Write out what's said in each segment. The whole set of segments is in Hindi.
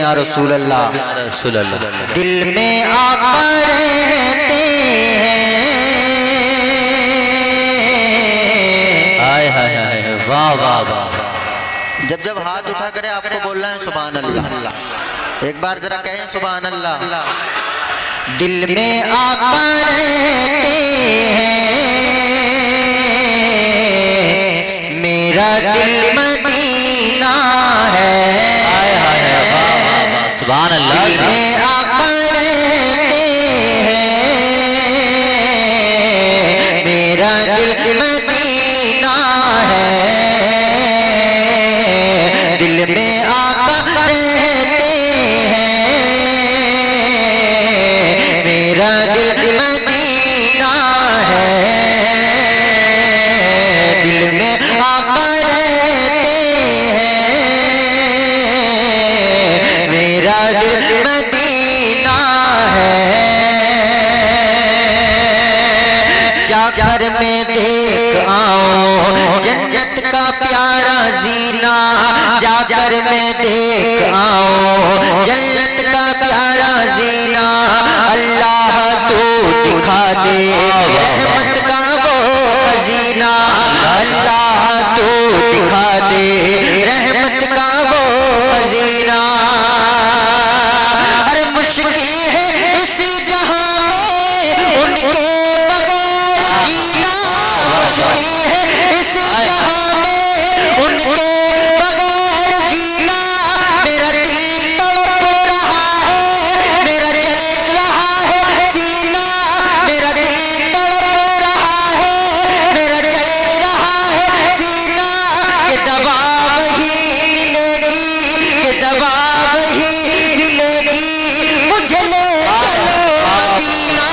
या रसूल अल्लाह। रसूल अल्लाह। दिल में आका रहते हैं, हाय हाय हाय, वाह वाह वाह। जब जब हाथ उठा करे आपको बोलना है सुभान अल्लाह। एक बार जरा कहें सुभान अल्लाह। दिल में आका रहते हैं, मेरा दिल मदीना है। हाय हाय हाय, वाह वाह वाह, सुभान अल्लाह। दिल में आका रहते हैं, मेरा दिल मदीना है। दिल में आका रहते हैं, मेरा दिल मदीना है। दिल में आका रहते हैं, मेरा दिल मदीना है। जाकर मैं देख आऊं जन्नत का प्यारा जीना, जाकर मैं देख आऊं जन्नत का प्यारा जीना। अल्लाह तू दिखा दे रहमत का वो खजीना, अल्लाह तू दिखा दे रहमत का वो खजीना। अरे मुश्किल है इस जहां में उनके बगैर जीना, मुश्किल है इस जहां में उनके बगैर जीना। मेरा दिल तड़प रहा है, मेरा जल रहा है सीना, मेरा दिल तड़प रहा है, मेरा जल रहा है सीना। कि दवा वही मिलेगी, कि दवा वही मिलेगी, मुझे ले चलो मदीना।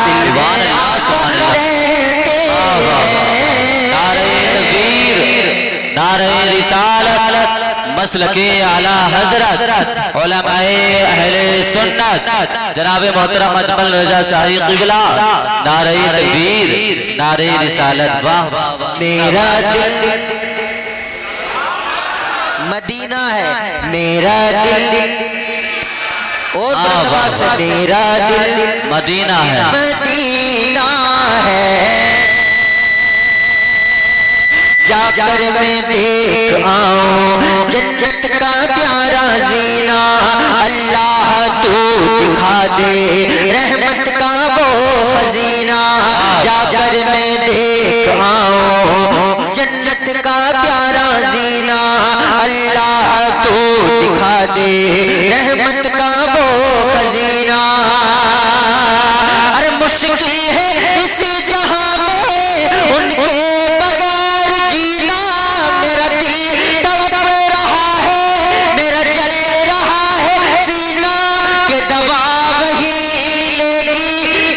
दिल में आका रहते हैं। नारे तकबीर, नारे रिसालत, मसलके आला हजरत उलमाए अहले सुन्नत जनाब मोहतरम अजमल रजा शाही क़िबला। नारे तकबीर, नारे रिसालत, वाह वाह वाह। मेरा दिल मदीना है, मेरा दिल और बंदवास से मेरा दिल मदीना है। मदीना है। जाकर मैं देख आऊं जन्नत का प्यारा जीना, अल्लाह तू दिखा दे रहमत का वो खजीना। जाकर मैं देख आऊं जन्नत का प्यारा जीना, अल्लाह तू दिखा दे रहमत का वो खजीना। अरे मुश्किल है इस जहां में उनके बगैर जीना। मेरा दिल तड़प रहा है, मेरा जल रहा है सीना। कि दवा वही मिलेगी,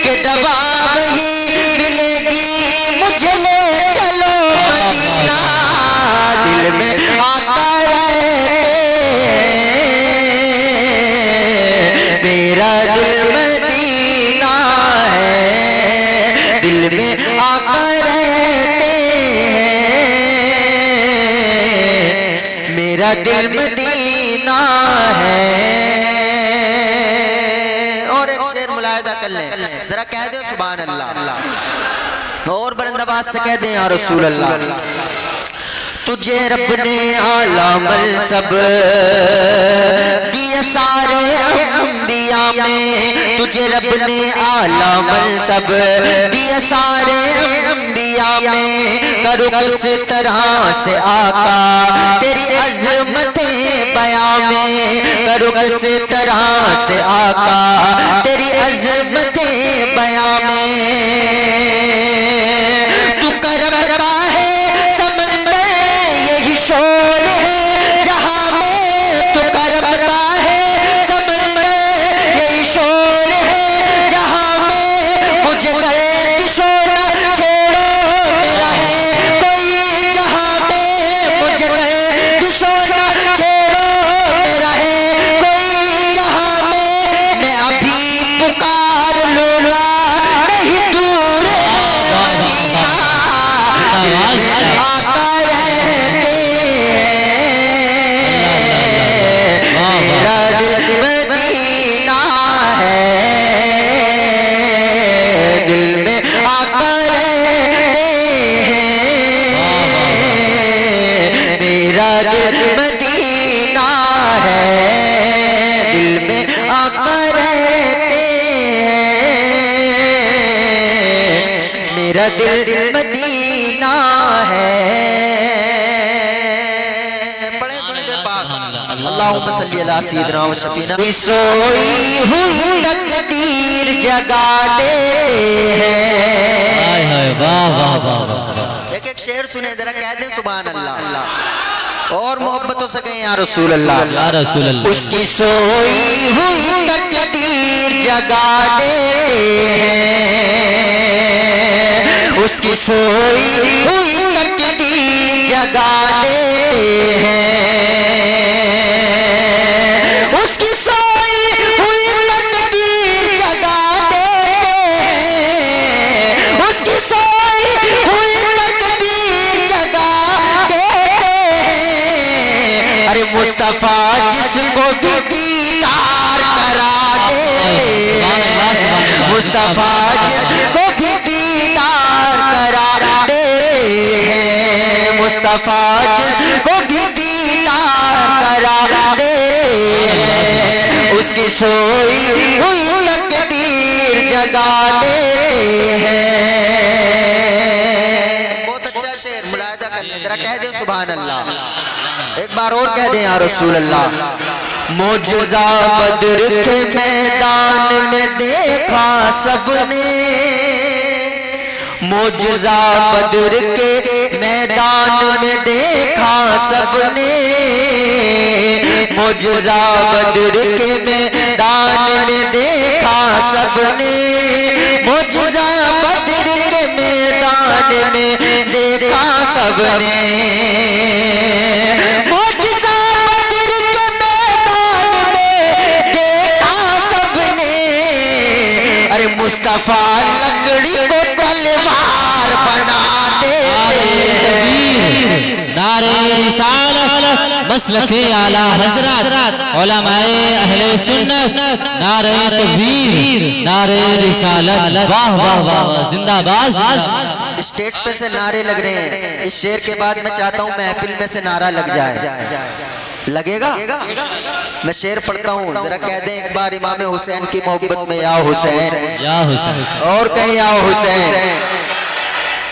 कि दवा वही मिलेगी, मुझे ले चलो मदीना। दिल में आका रहते हैं, मेरा दिल मदीना है। दिल में आका रहते हैं, मेरा दिल मदीना है। और एक शेर मुलाहिजा कर लें, जरा कह दो सुभान अल्लाह। और बुलंद से कह दें या रसूल अल्लाह। तुझे रब ने आला मनसब दिए सारे अंबिया में, तुझे रब ने आला मनसब दिए सारे अंबिया में। करूँ किस तरह से आका तेरी अज़मतें बयां में, करूँ किस तरह से आका तेरी अज़मतें बयां में। तू करम का है समंदर यही शोर है जहां में, तू करम का है समंदर यही शोर है जहां में। मुझे गए शोना छोड़ो मेरा है कोई जहां में, मुझे गए शोना छोड़ो मेरा है कोई जहां में। मैं अभी मेरा दिल मदीना है। पढ़े दुरूद पाक अल्लाहुम्मा सल्ली अला सय्यिदिना व शफीना। सोई हुई तकदीर जगा देते हैं। वाह वाह वाह वाह। एक एक शेर सुने जरा, कह दें सुभान अल्लाह और मोहब्बतों से कहें या रसूल अल्लाह या रसूल अल्लाह। उसकी सोई हुई तकदीर जगा देते हैं, उसकी सोई हुई तकदीर जगा देते हैं, उसकी सोई हुई तकदीर जगा देते हैं, उसकी सोई हुई तकदीर जगा देते हैं। अरे मुस्तफा जिसको भी दीदार करा देते हैं, मुस्तफा जिसको भी दीदार करा देते हैं, मुस्तफा जिसको भी दीदार करा देते हैं, उसकी सोई हुई तकदीर जगा देते हैं। बहुत अच्छा शेर, मुलाहिजा कर ले जरा, कह दे सुभान अल्लाह। एक बार और कह दे या रसूल अल्लाह। मोजज़ा बद्र के मैदान में देखा सबने, मोजज़ा बद्र के मैदान में देखा सबने, मोजज़ा बद्र के मैदान में देखा सबने, मोजज़ा बद्र के मैदान में देखा सबने, मोजज़ा बद्र के मैदान में देखा सबने। अरे मुस्तफा लकड़ी को तलवार बना देते हैं। नारे रिसालत मसलके आला हजरत उलमाए अहले सुन्नत, नारे तकबीर, नारे रिसालत। वाह वाह वाह, जिंदाबाद। स्टेज पे से नारे लग रहे हैं, इस शेर के बाद मैं चाहता हूँ महफिल में से नारा लग जाए। लगेगा? मैं शेर पढ़ता हूँ, जरा कह दें एक बार इमाम हुसैन की मोहब्बत में या हुसैन, या हुसैन। और कहें या हुसैन।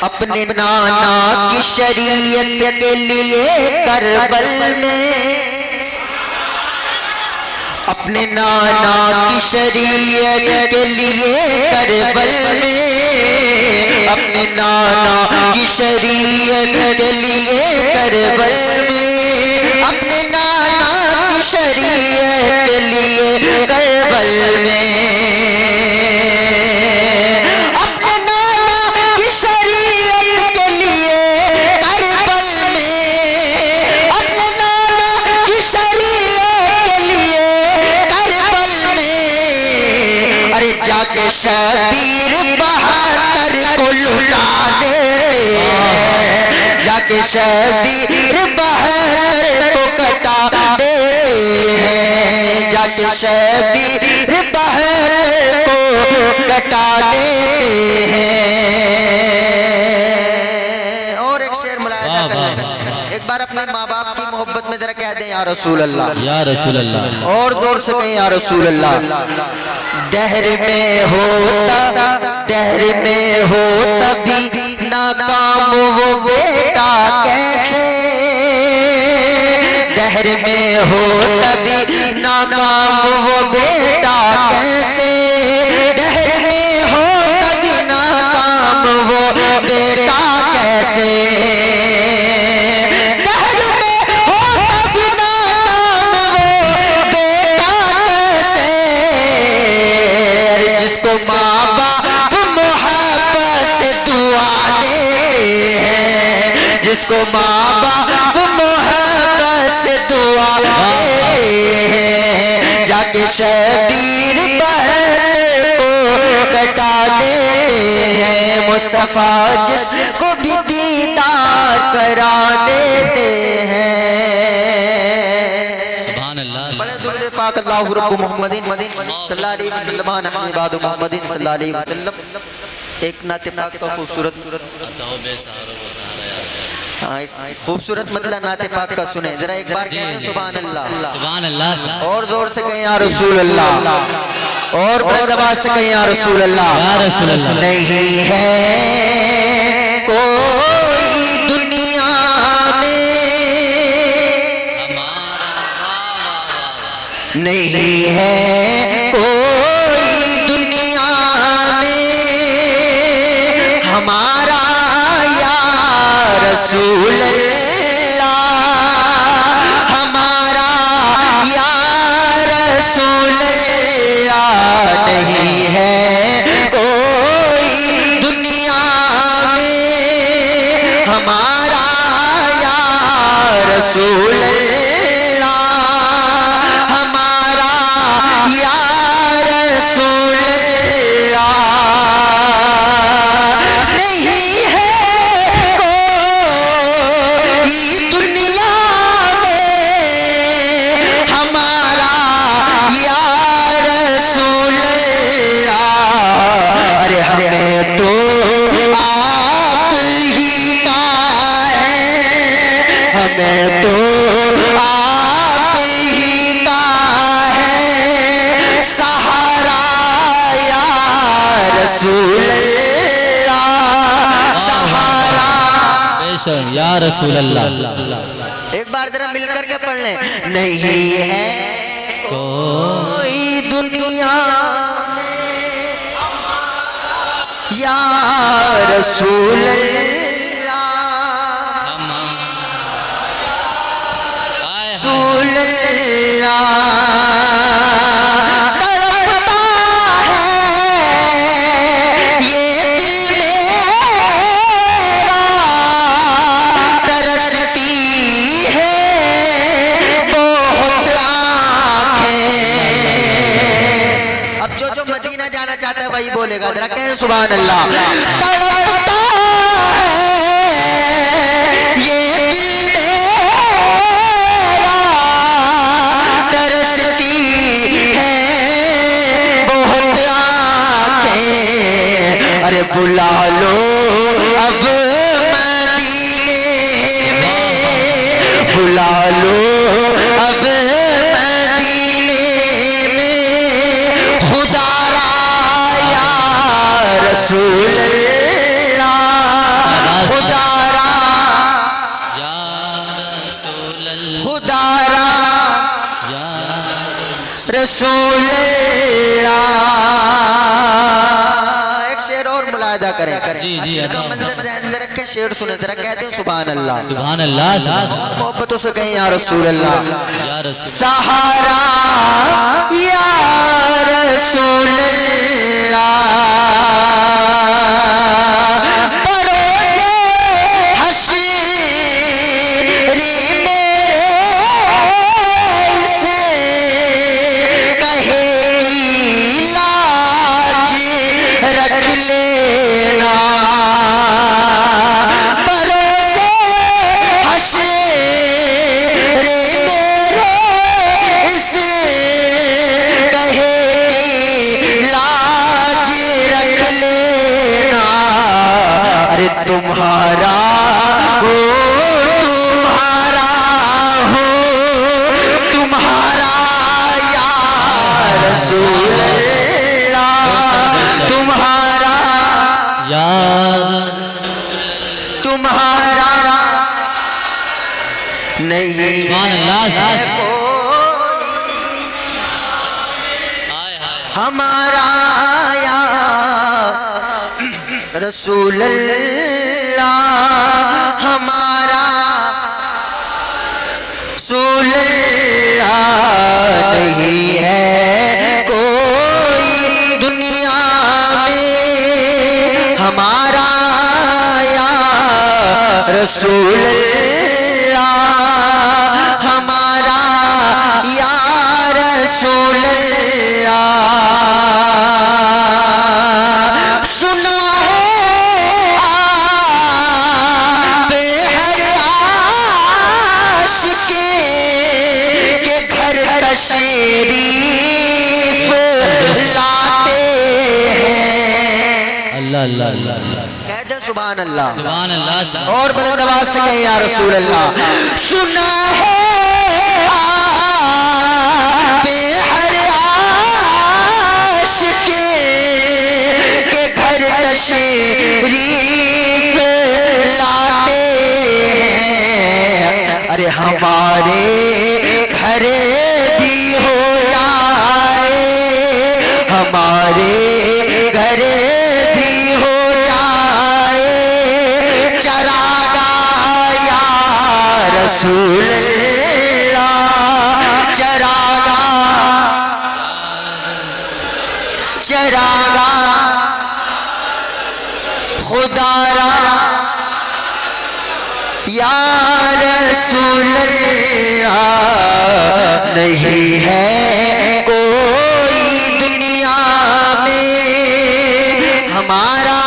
अपने नाना की शरीयत के लिए करबल में, अपने नाना की शरीयत के लिए करबल में, अपने नाना की शरीयत के लिए करबल में, अपने नाना की शरीयत के लिए करबल में, अपने नाना की शरीयत के लिए करबल में, अपने नाना की शरीयत के लिए करबल में। अरे जाके शबीर बहादुर को लुटा देते हैं, जाके शबीर बहादुर को कटा देते हैं, जाके शबीर बहादुर को कटा देते हैं। और एक शेर मुलाहिजा कर लें, एक बार अपने माँ बाप की मोहब्बत में जरा कह दें या रसूल अल्लाह, या रसूल अल्लाह। और जोर से कहें या रसूल अल्लाह। दहर में होता, दहर में हो तभी नाकाम वो बेटा कैसे, दहर में हो तभी नाकाम वो बेटा कैसे, दहर में हो तभी नाकाम वो बेटा कैसे, दहर में हो तभी नाकाम वो बेटा कैसे। जिसको माँ बाप मोहब्बत से दुआ देते हैं, जिसको माँ बाप मोहब्बत से दुआ देते हैं, जाके शबीर बहन को कटा देते हैं, मुस्तफा जिसको भी दीदार करा देते हैं। सुभान अल्लाह। बड़े दुरूद पाक अल्लाहु रब्बु मुहम्मदिन सल्लल्लाहु अलैहि वसल्लम नहनु इबादु मुहम्मदिन सल्लल्लाहु अलैहि वसल्लम। एक नाते पाक का खूबसूरत, हाँ, एक खूबसूरत मतलब नाते पाक का सुने जरा, एक बार कहते हैं सुभान अल्लाह, सुभान अल्लाह। और जोर से कहें या रसूल अल्लाह। और बुलंद आवाज से कहें या रसूल अल्लाह, या रसूल अल्लाह। नहीं है कोई दुनिया में, नहीं है कोई दुनिया में हमारा या रसूल अल्लाह, हमारा या रसूल अल्लाह। नहीं है कोई दुनिया में हमारा या रसूल अल्लाह, हमारा या रसूल अल्लाह। नहीं है कोई दुनिया में हमारा या रसूल अल्लाह। अरे हमें तो आप ही का है, हमें तो आप ही का है सहारा या रसूल अल्लाह, सहारा। बेशक या रसूल अल्लाह। एक बार जरा मिल करके पढ़ लें। नहीं है कोई दुनिया में या रसूल अल्लाह, रसूल अल्लाह। तड़पता है ये दिल मेरा, तरसती है बहुत आँखें। अब जो मदीना जाना चाहता है वही बोलेगा, जरा कहें सुभान अल्लाह। तड़पता है ये दिल मेरा, तरसती है बहुत आँखें। अरे बुला लो अब मदीने में, बुला लो अब मदीने में खुदारा या रसूल अल्लाह, खुदारा या रसूल अल्लाह, खुदारा या रसूल अल्लाह। एक शेर और मुलाहिदा करें, जी, अशर का अदा। मंजर ज़हन में रखें, शेर सुने जरा, कहते हैं सुभान अल्लाह। सुभान अल्लाह, सुभान और मोहब्बतों से कहें या रसूल अल्लाह। या रसूल सहारा या रसूल अल्लाह, परोसे हश्र मेरे इसे कहे की लाज रख लेना, परोसे हश्र मेरे इसे कहे की लाज रख लेना। अरे तुम्हारा हो, तुम्हारा हो, तुम्हारा या रसूल अल्लाह, तुम्हारा या तुम्हारा नहीं सुभान अल्लाह, है कोई हाय हाय हमारा या रसूल अल्लाह, हमारा रसूल अल्लाह। नहीं है कोई दुनिया में हमारा या रसूल अल्लाह, हमारा या रसूल अल्लाह। सुना है आप हर आशिक के घर तशरीफ लाते हैं। अल्लाह अल्लाह अल्लाह अल्लाह। कह दे सुभान अल्लाह, सुभान अल्लाह, सुभान और बुलंद आवाज से कहे या रसूल अल्लाह। सुना है आप हर चरागा खुदारा या रसूल अल्लाह नहीं है कोई दुनिया में हमारा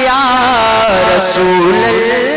या रसूल अल्लाह